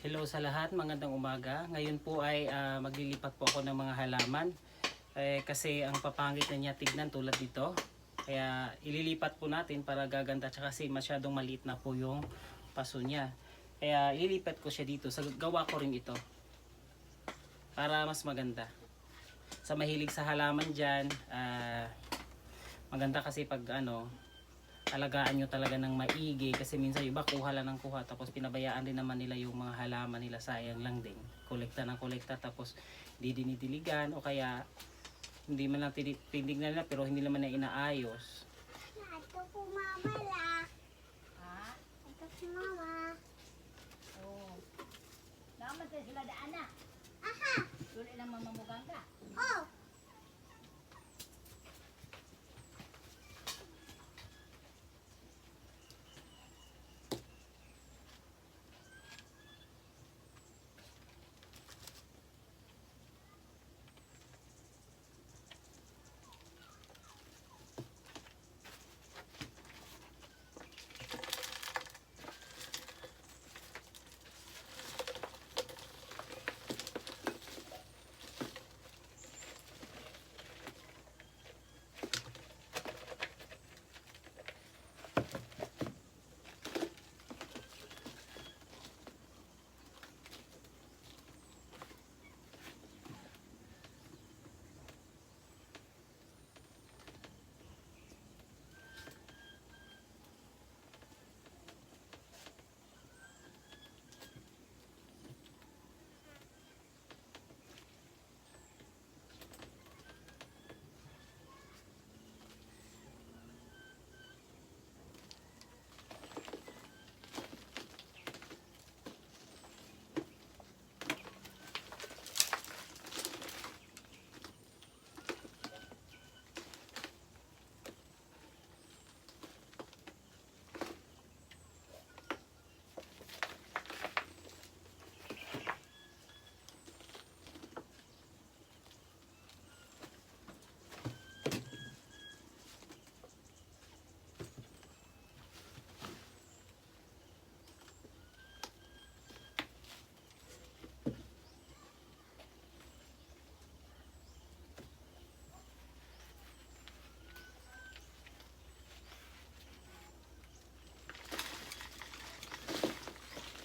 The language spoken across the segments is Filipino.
Hello sa lahat, magandang umaga. Ngayon po ay maglilipat po ako ng mga halaman. Kasi ang papangit na niya tignan tulad dito. Kaya ililipat po natin para gaganda kasi masyadong maliit na po yung paso niya. Kaya ililipat ko siya dito. Gawa ko rin ito para mas maganda. Sa mahilig sa halaman dyan, maganda kasi pag alagaan nyo talaga ng maigi kasi minsan iba kuha lang ng kuha tapos pinabayaan din naman nila yung mga halaman nila, sayang lang din, kolekta ng kolekta tapos di dinidiligan o kaya hindi man lang tinignan nila pero hindi naman na inaayos. Ito po mama la. Ha? Ito si mama. Oo. Naman tayo sila daan na. Aha! Doon ilang mamamugang ka. Oh!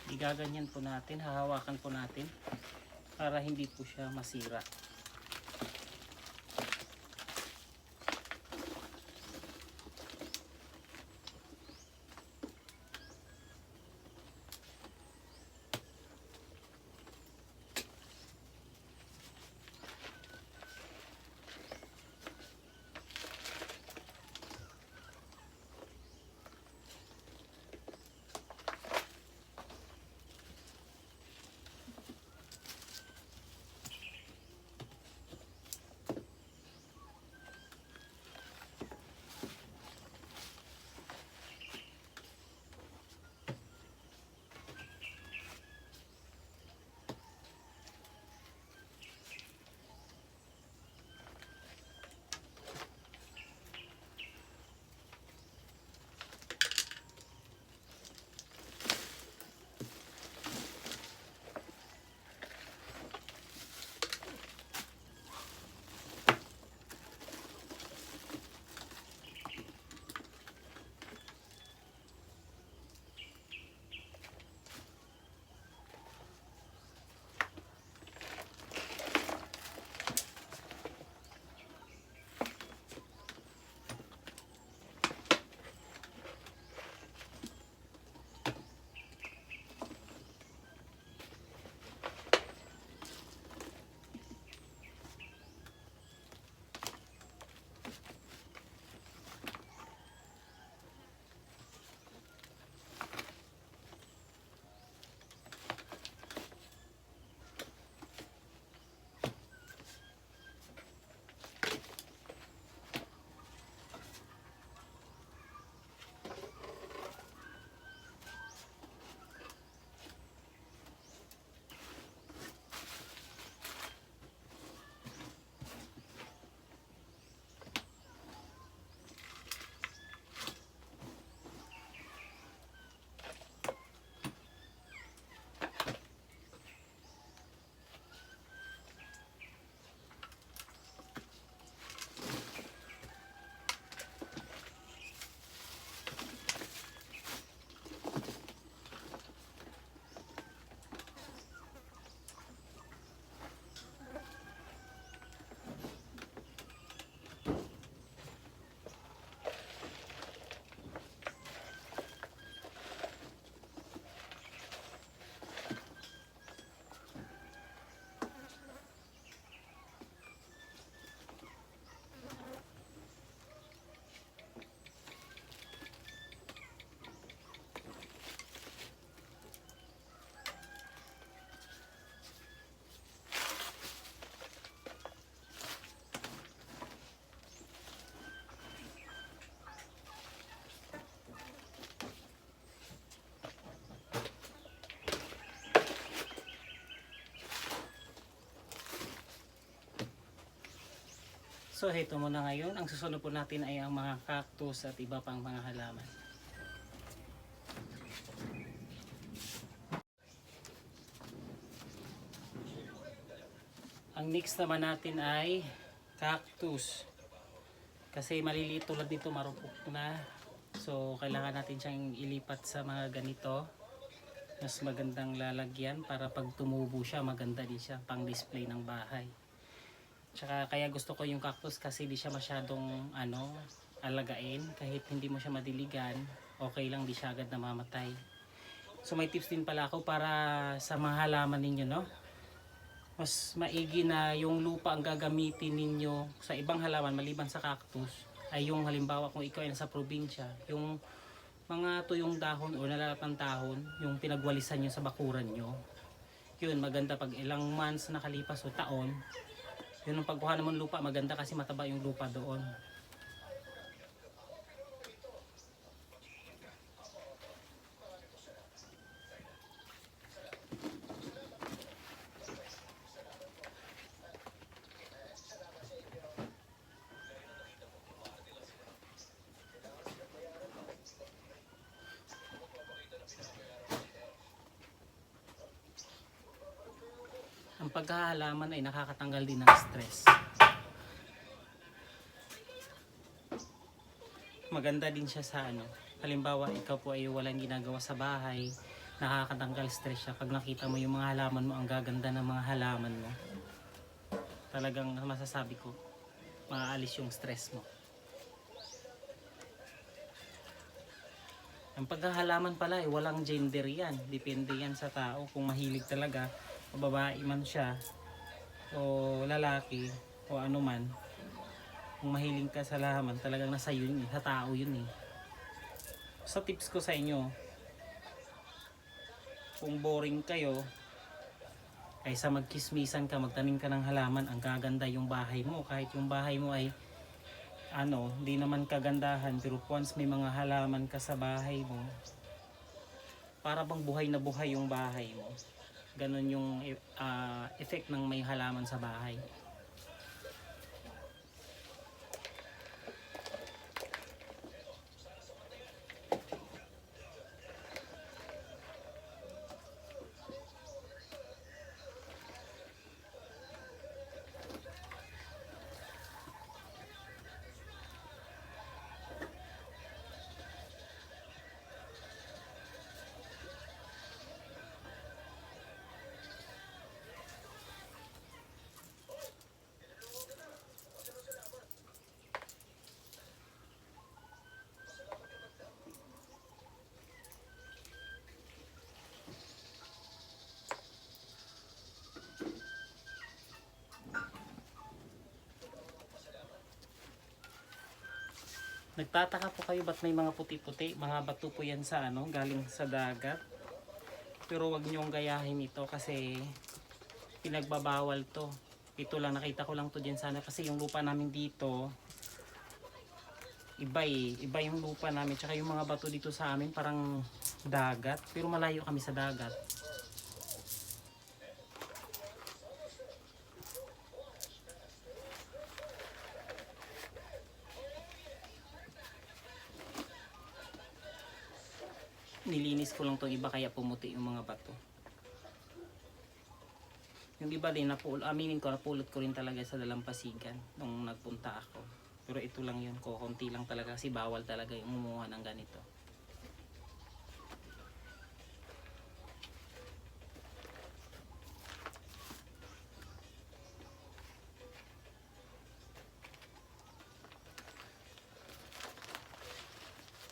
Igaganyan po natin, hahawakan po natin para hindi po siya masira. So heto muna ngayon. Ang susunod po natin ay ang mga cactus at iba pang mga halaman. Ang next naman natin ay cactus. Kasi maliliit tulad nito, marupok na. So kailangan natin siyang ilipat sa mga ganito. Mas magandang lalagyan para pag tumubo siya, maganda din siya pang display ng bahay. Tsaka kaya gusto ko yung cactus kasi di siya masyadong alagain. Kahit hindi mo siya madiligan, okay lang, di siya agad namamatay. So may tips din pala ako para sa mga halaman ninyo, no? Mas maigi na yung lupa ang gagamitin ninyo sa ibang halaman maliban sa cactus ay yung halimbawa kung ikaw ay nasa probinsya, yung mga tuyong dahon o nalalapang dahon, yung pinagwalisan nyo sa bakuran nyo, yun maganda pag ilang months nakalipas o taon, yun ang pagkuha naman lupa maganda kasi mataba yung lupa doon. Ang paghahalaman ay nakakatanggal din ng stress. Maganda din siya sa halimbawa ikaw po ay walang ginagawa sa bahay, nakakatanggal stress siya. Pag nakita mo yung mga halaman mo, ang gaganda ng mga halaman mo, talagang masasabi ko, maaalis yung stress mo. Ang paghahalaman pala ay walang gender yan, depende yan sa tao kung mahilig talaga o babae man siya o lalaki o ano man. Kung mahiling ka sa halaman, talagang nasa yun sa tao yun eh. Sa tips ko sa inyo, kung boring kayo kaysa magkismisan ka, magtanim ka ng halaman, ang gaganda yung bahay mo. Kahit yung bahay mo ay hindi naman kagandahan, pero once may mga halaman ka sa bahay mo, para bang buhay na buhay yung bahay mo. Ganon yung effect ng may halaman sa bahay. Nagtataka po kayo ba't may mga puti-puti? Mga bato po yan sa galing sa dagat. Pero wag niyong gayahin ito kasi pinagbabawal to. Ito lang, nakita ko lang to dyan sana kasi yung lupa namin dito iba yung lupa namin. Tsaka yung mga bato dito sa amin parang dagat, pero malayo kami sa dagat. Nilinis ko lang tong iba kaya pumuti yung mga bato. Yung iba din, aminin ko, napulot ko rin talaga sa dalampasigan nung nagpunta ako. Pero ito lang yun, konti lang talaga kasi bawal talaga yung umuha ng ganito.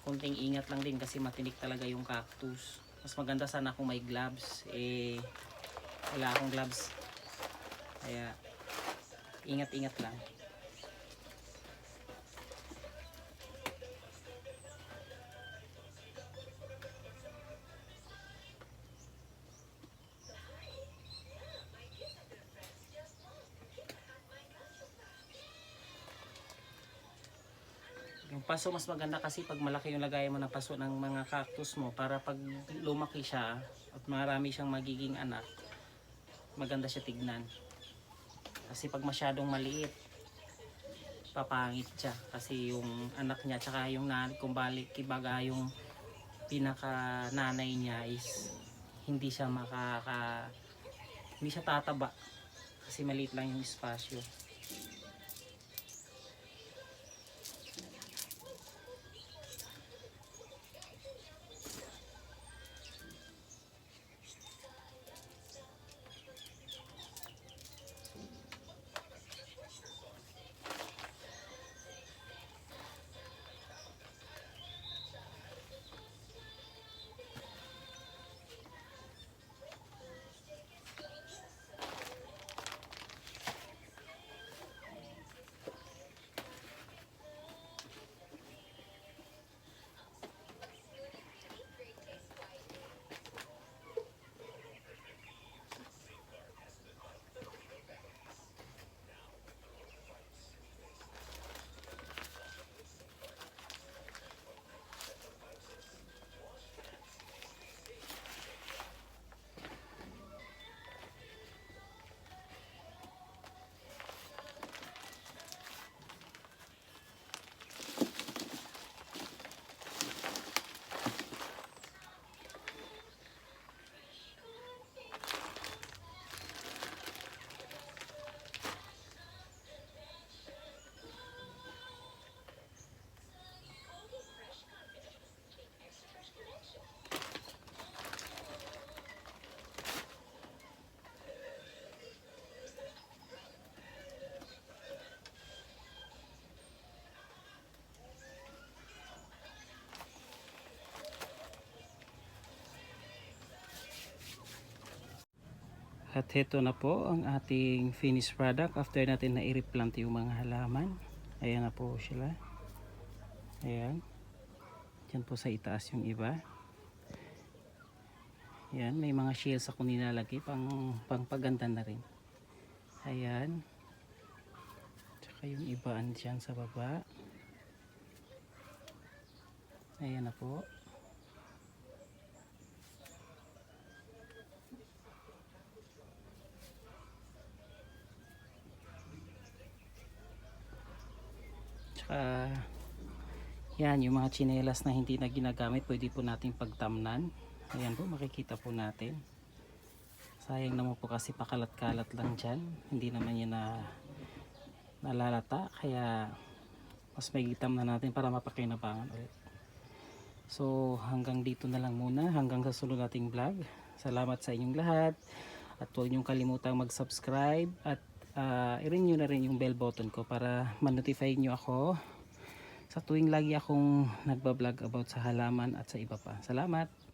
Konting ingat lang din kasi matinik talaga yung cactus. Mas maganda sana kung may gloves. Wala akong gloves. Kaya ingat-ingat lang. Yung paso mas maganda kasi pag malaki yung lagay mo na paso ng mga cactus mo, para pag lumaki siya at marami siyang magiging anak, maganda siya tignan. Kasi pag masyadong maliit, papangit siya kasi yung anak niya tsaka yung kumbalik kibaga yung pinaka nanay niya is hindi siya hindi siya tataba kasi maliit lang yung espasyo. At heto na po ang ating finished product after natin na i-replant yung mga halaman. Ayan na po sila. Ayan. Diyan po sa itaas yung iba. Ayan, may mga shells ako nilalagay pang paganda na rin. Ayan. Tsaka yung iba andyan sa baba. Ayan na po. Yan, yung mga tsinelas na hindi na ginagamit pwede po nating pagtamnan. Ayan po, makikita po natin. Sayang naman po kasi pakalat-kalat lang dyan, hindi naman yan nalalata, kaya mas may gitam na natin para mapakinabangan ulit. So hanggang dito na lang muna, hanggang sa sunod nating vlog. Salamat sa inyong lahat at huwag niyong kalimutang mag-subscribe at i-ring nyo na rin yung bell button ko para ma-notify nyo ako sa tuwing lagi akong nagbablog about sa halaman at sa iba pa. Salamat!